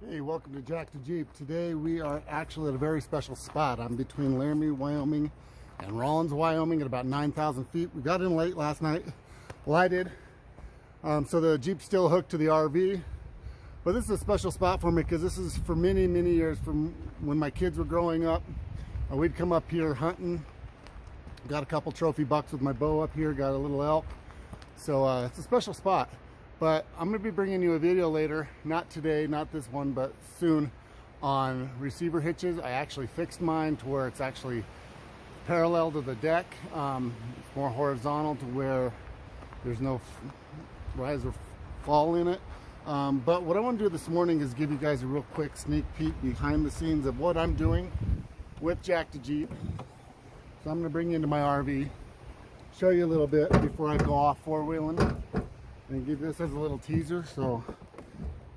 Hey, welcome to Jack to Jeep. Today we are actually at a very special spot. I'm between Laramie, Wyoming and Rawlins, Wyoming at about 9,000 feet. We got in late last night. Well, I did. So the Jeep's still hooked to the RV. But this is a special spot for me because this is for many, many years from when my kids were growing up. We'd come up here hunting. Got a couple trophy bucks with my bow up here. Got a little elk. So it's a special spot. But I'm going to be bringing you a video later, not today, not this one, but soon, on receiver hitches. I actually fixed mine to where it's actually parallel to the deck. It's more horizontal to where there's no rise or fall in it. But what I want to do this morning is give you guys a real quick sneak peek behind the scenes of what I'm doing with Jack to Jeep. So I'm going to bring you into my RV, show you a little bit before I go off four-wheeling. And give this as a little teaser. So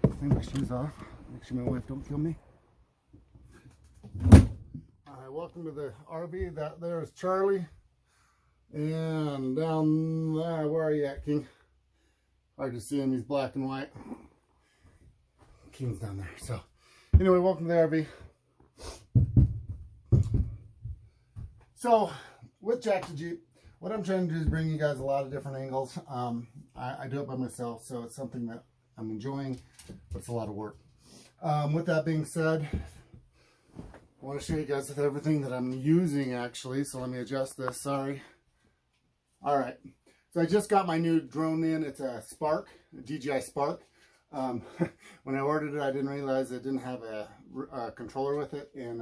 clean my shoes off, make sure my wife don't kill me. Alright, welcome to the RV. That there is Charlie. And down there, where are you at, King? Hard to see him, he's black and white. King's down there. So anyway, welcome to the RV. So with Jack to Jeep, what I'm trying to do is bring you guys a lot of different angles. I do it by myself, so it's something that I'm enjoying, but it's a lot of work. With that being said, I want to show you guys everything that I'm using actually, so let me adjust this, sorry. Alright, so I just got my new drone in. It's a Spark, a DJI Spark. When I ordered it, I didn't realize it didn't have a controller with it, and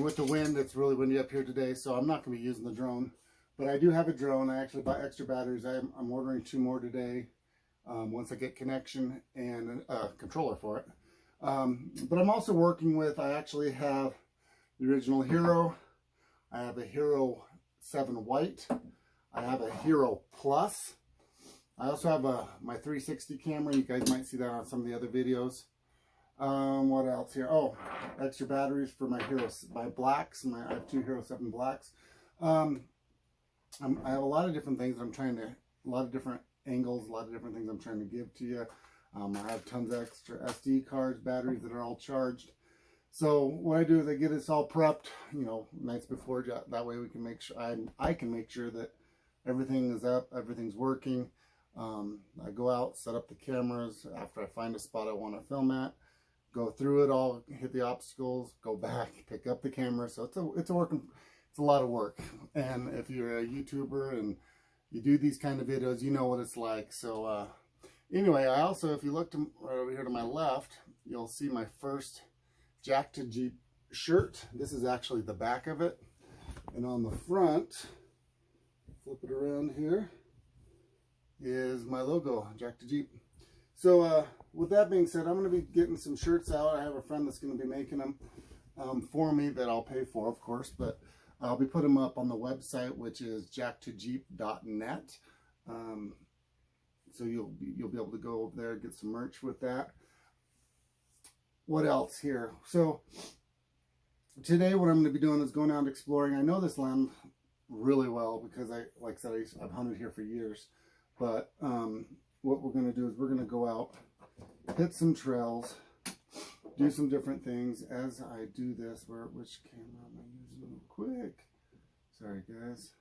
with the wind, it's really windy up here today, so I'm not going to be using the drone. But I do have a drone. I actually bought extra batteries. I'm ordering 2 more today once I get connection and a controller for it. But I'm also working with, I actually have the original Hero. I have a Hero 7 White. I have a Hero Plus. I also have my 360 camera. You guys might see that on some of the other videos. What else here? Oh, extra batteries for my my blacks. I have 2 Hero 7 blacks. I have a lot of different things that I'm trying to, a lot of different angles, a lot of different things I'm trying to give to you. I have tons of extra SD cards, batteries that are all charged. So what I do is I get this all prepped, you know, nights before. That way we can make sure, I can make sure that everything is up, everything's working. I go out, set up the cameras after I find a spot I want to film at, go through it all, hit the obstacles, go back, pick up the camera. So it's a lot of work. And if you're a YouTuber and you do these kind of videos, you know what it's like. So anyway, I also, if you look right over here to my left, you'll see my first Jack to Jeep shirt. This is actually the back of it. And on the front, flip it around here, is my logo, Jack to Jeep. So with that being said, I'm going to be getting some shirts out. I have a friend that's going to be making them for me that I'll pay for, of course, but I'll be putting them up on the website, which is jacktojeep.net. So you'll be able to go over there and get some merch with that. What else here? So today what I'm going to be doing is going out exploring. I know this land really well because like I said, I've hunted here for years. But what we're going to do is we're going to go out, hit some trails, do some different things. As I do this, which camera am I using real quick? Sorry guys.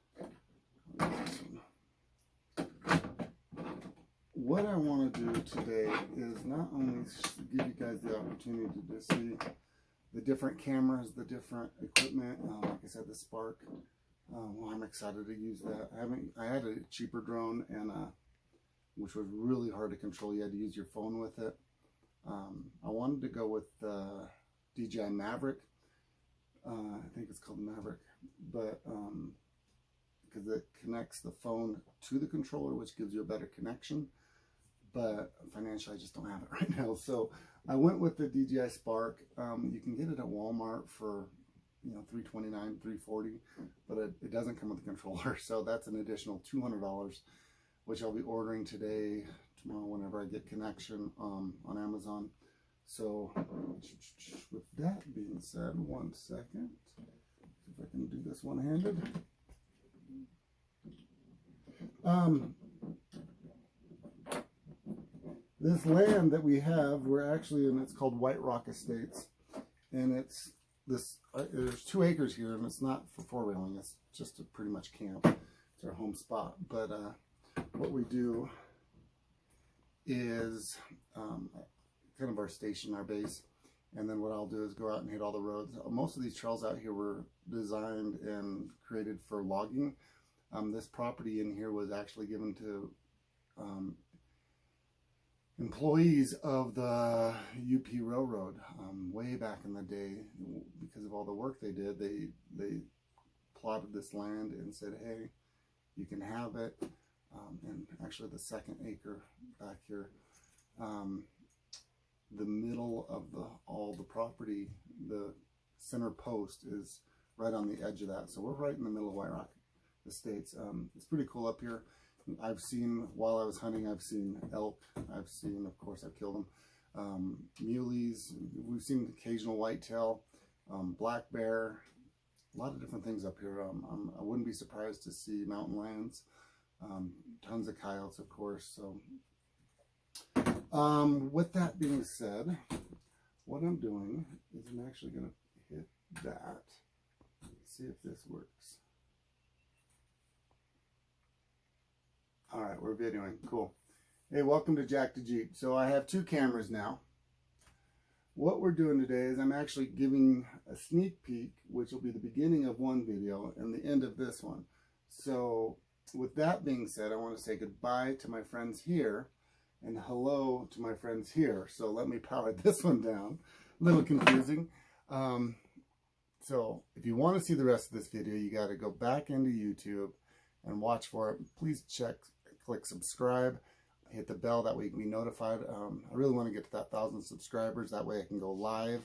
What I want to do today is not only give you guys the opportunity to see the different cameras, the different equipment, like I said, the Spark. Well, I'm excited to use that. I had a cheaper drone, and which was really hard to control. You had to use your phone with it. I wanted to go with the DJI Maverick. I think it's called Maverick, but because it connects the phone to the controller, which gives you a better connection. But financially, I just don't have it right now. So I went with the DJI Spark. You can get it at Walmart for, you know, $329, $340, but it doesn't come with a controller. So that's an additional $200, which I'll be ordering today, tomorrow, whenever I get connection on Amazon. So with that being said, 1 second, see if I can do this one-handed. This land that we have, we're actually in, it's called White Rock Estates. And it's this, there's 2 acres here, and it's not for 4-wheeling, it's just a pretty much camp. It's our home spot. But what we do is kind of our station, our base. And then what I'll do is go out and hit all the roads. Most of these trails out here were designed and created for logging. This property in here was actually given to employees of the UP Railroad way back in the day. Because of all the work they did, they plotted this land and said, hey, you can have it. And actually the 2nd acre back here, the middle of all the property, the center post is right on the edge of that. So we're right in the middle of White Rock Estates. It's pretty cool up here. I've seen, while I was hunting, I've seen elk. I've seen, of course, I've killed them. Muleys. We've seen occasional whitetail, black bear, a lot of different things up here. I wouldn't be surprised to see mountain lions, tons of coyotes, of course. So with that being said, what I'm doing is I'm actually going to hit that, see if this works. All right, we're videoing. Cool. Hey, welcome to Jack to Jeep. So I have 2 cameras now. What we're doing today is I'm actually giving a sneak peek, which will be the beginning of one video and the end of this one. So with that being said, I want to say goodbye to my friends here and hello to my friends here. So let me power this one down. A little confusing. So if you want to see the rest of this video, you got to go back into YouTube and watch for it. Please click subscribe, hit the bell, that way you can be notified. I really want to get to that 1,000 subscribers. That way I can go live